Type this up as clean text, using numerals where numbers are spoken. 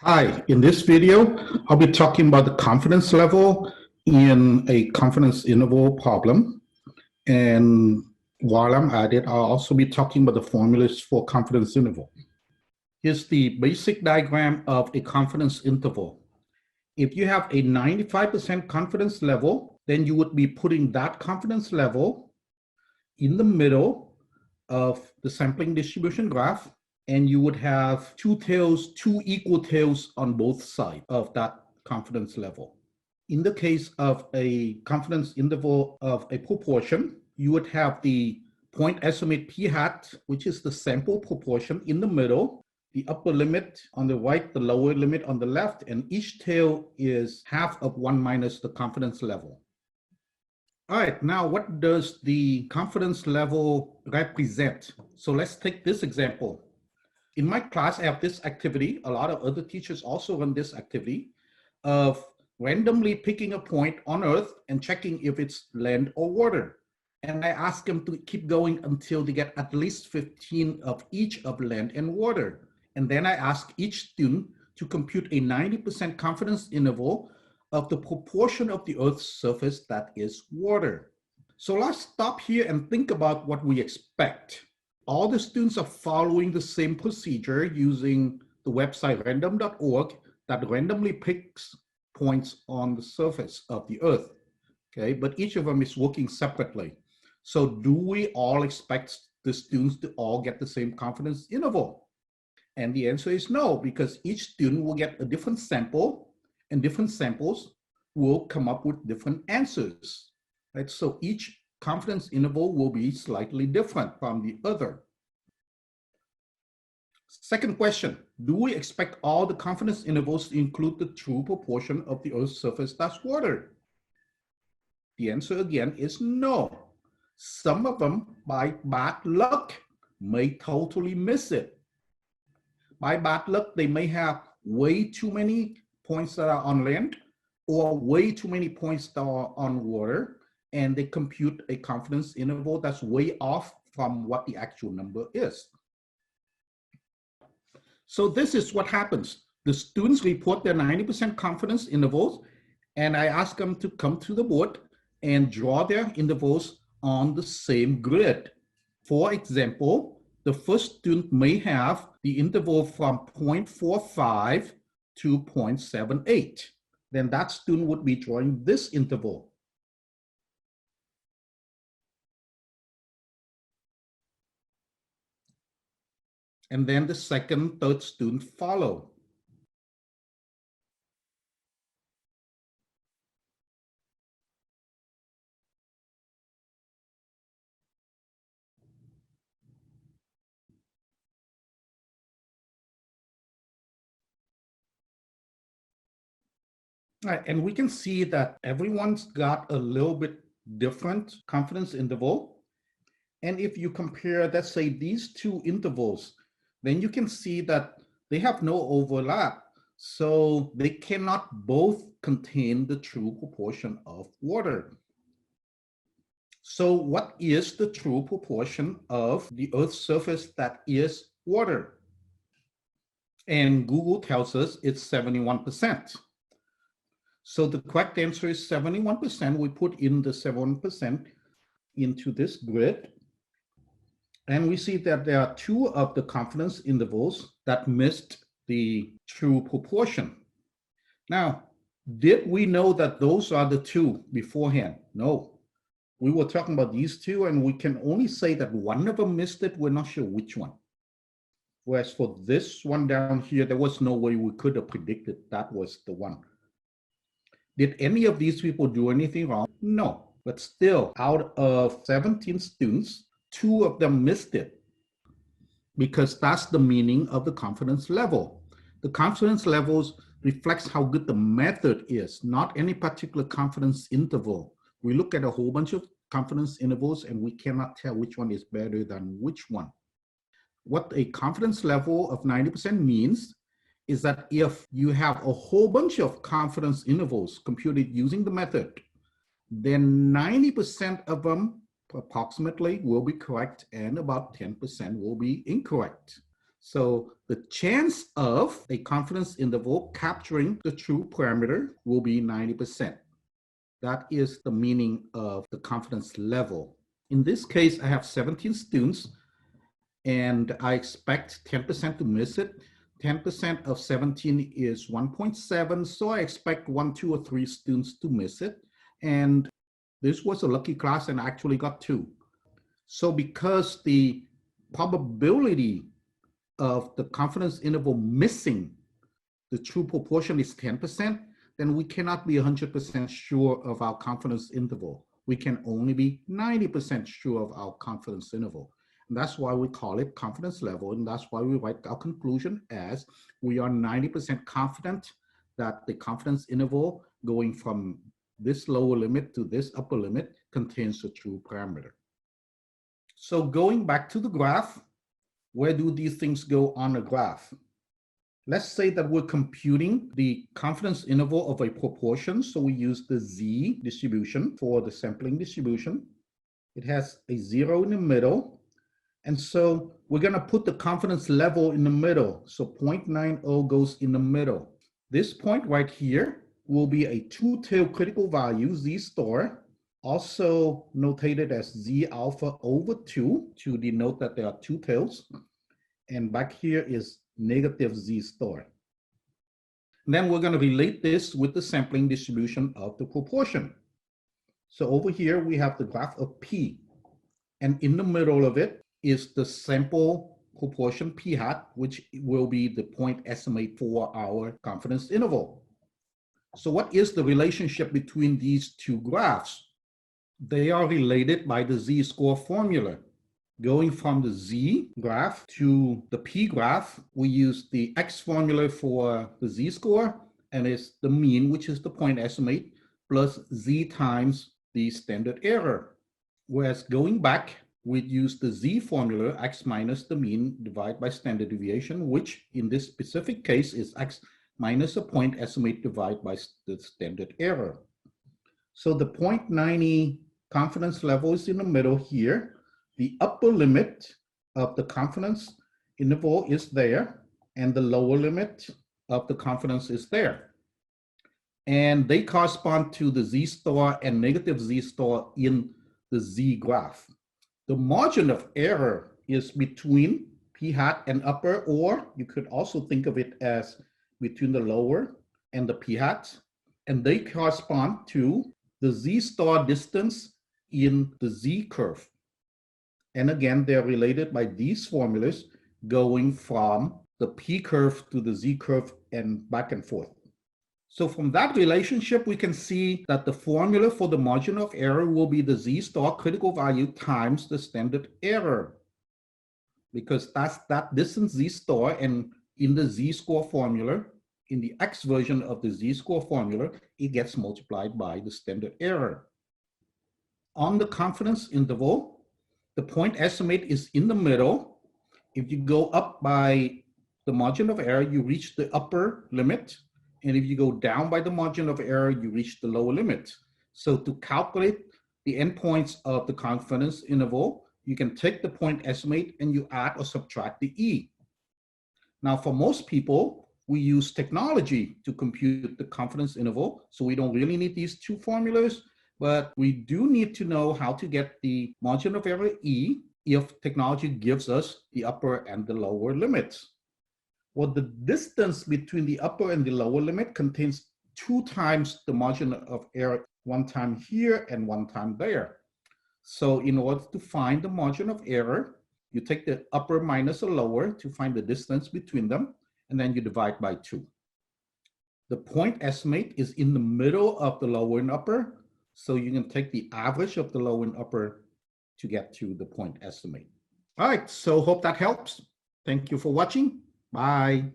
Hi, in this video, I'll be talking about the confidence level in a confidence interval problem. And while I'm at it, I'll also be talking about the formulas for confidence interval. Here's the basic diagram of a confidence interval. If you have a 95% confidence level, then you would be putting that confidence level in the middle of the sampling distribution graph, and you would have two equal tails on both sides of that confidence level. In the case of a confidence interval of a proportion, you would have the point estimate p hat, which is the sample proportion, in the middle, the upper limit on the right, the lower limit on the left, and each tail is half of 1 minus the confidence level. All right, now what does the confidence level represent? So let's take this example. In my class, I have this activity. A lot of other teachers also run this activity of randomly picking a point on Earth and checking if it's land or water. And I ask them to keep going until they get at least 15 of each of land and water. And then I ask each student to compute a 90% confidence interval of the proportion of the Earth's surface that is water. So let's stop here and think about what we expect. All the students are following the same procedure using the website random.org that randomly picks points on the surface of the Earth, okay? But each of them is working separately. So do we all expect the students to all get the same confidence interval? And the answer is no, because each student will get a different sample, and different samples will come up with different answers, right? So each confidence interval will be slightly different from the other. Second question, do we expect all the confidence intervals to include the true proportion of the Earth's surface that's water? The answer again is no. Some of them, by bad luck, may totally miss it. By bad luck, they may have way too many points that are on land or way too many points that are on water, and they compute a confidence interval that's way off from what the actual number is. So this is what happens. The students report their 90% confidence intervals, and I ask them to come to the board and draw their intervals on the same grid. For example, the first student may have the interval from 0.45 to 0.78. Then that student would be drawing this interval. And then the second, third student follow. All right, and we can see that everyone's got a little bit different confidence interval. And if you compare, let's say, these two intervals, then you can see that they have no overlap. So they cannot both contain the true proportion of water. So what is the true proportion of the Earth's surface that is water? And Google tells us it's 71%. So the correct answer is 71%. We put in the 7% into this grid. And we see that there are two of the confidence intervals that missed the true proportion. Now, did we know that those are the two beforehand? No. We were talking about these two, and we can only say that one of them missed it. We're not sure which one. Whereas for this one down here, there was no way we could have predicted that was the one. Did any of these people do anything wrong? No. But still, out of 17 students, 2 of them missed it, because that's the meaning of the confidence level. The confidence levels reflects how good the method is, not any particular confidence interval. We look at a whole bunch of confidence intervals and we cannot tell which one is better than which one. What a confidence level of 90% means is that if you have a whole bunch of confidence intervals computed using the method, then 90% of them approximately will be correct and about 10% will be incorrect. So the chance of a confidence interval capturing the true parameter will be 90%. That is the meaning of the confidence level. In this case, I have 17 students, and I expect 10% to miss it. 10% of 17 is 1.7, so I expect 1, 2, or 3 students to miss it. And this was a lucky class and I actually got 2. So because the probability of the confidence interval missing the true proportion is 10%, then we cannot be 100% sure of our confidence interval. We can only be 90% sure of our confidence interval. And that's why we call it confidence level. And that's why we write our conclusion as we are 90% confident that the confidence interval going from this lower limit to this upper limit contains a true parameter. So going back to the graph, where do these things go on a graph? Let's say that we're computing the confidence interval of a proportion. So we use the Z distribution for the sampling distribution. It has a 0 in the middle. And so we're going to put the confidence level in the middle. So 0.90 goes in the middle. This point right here will be a two-tail critical value, Z star, also notated as Z alpha over 2 to denote that there are two tails. And back here is negative Z star. And then we're going to relate this with the sampling distribution of the proportion. So over here we have the graph of P, and in the middle of it is the sample proportion P hat, which will be the point estimate for our confidence interval. So what is the relationship between these two graphs? They are related by the Z-score formula. Going from the Z graph to the P graph, we use the X formula for the Z-score, and it's the mean, which is the point estimate, plus Z times the standard error. Whereas going back, we'd use the Z formula, X minus the mean divided by standard deviation, which in this specific case is X minus a point estimate divided by the standard error. So the 0.90 confidence level is in the middle here. The upper limit of the confidence interval is there, and the lower limit of the confidence is there. And they correspond to the Z star and negative Z star in the Z graph. The margin of error is between P hat and upper, or you could also think of it as between the lower and the P hat, and they correspond to the Z star distance in the Z curve. And again, they're related by these formulas going from the P curve to the Z curve and back and forth. So from that relationship, we can see that the formula for the margin of error will be the Z star critical value times the standard error, because that's that distance Z star, and in the Z-score formula, in the X version of the Z-score formula, it gets multiplied by the standard error. On the confidence interval, the point estimate is in the middle. If you go up by the margin of error, you reach the upper limit. And if you go down by the margin of error, you reach the lower limit. So to calculate the endpoints of the confidence interval, you can take the point estimate and you add or subtract the E. Now, for most people, we use technology to compute the confidence interval. So we don't really need these two formulas, but we do need to know how to get the margin of error E if technology gives us the upper and the lower limits. Well, the distance between the upper and the lower limit contains 2 times the margin of error, 1 time here and 1 time there. So in order to find the margin of error, you take the upper minus the lower to find the distance between them, and then you divide by 2. The point estimate is in the middle of the lower and upper, so you can take the average of the lower and upper to get to the point estimate. All right, so hope that helps. Thank you for watching. Bye.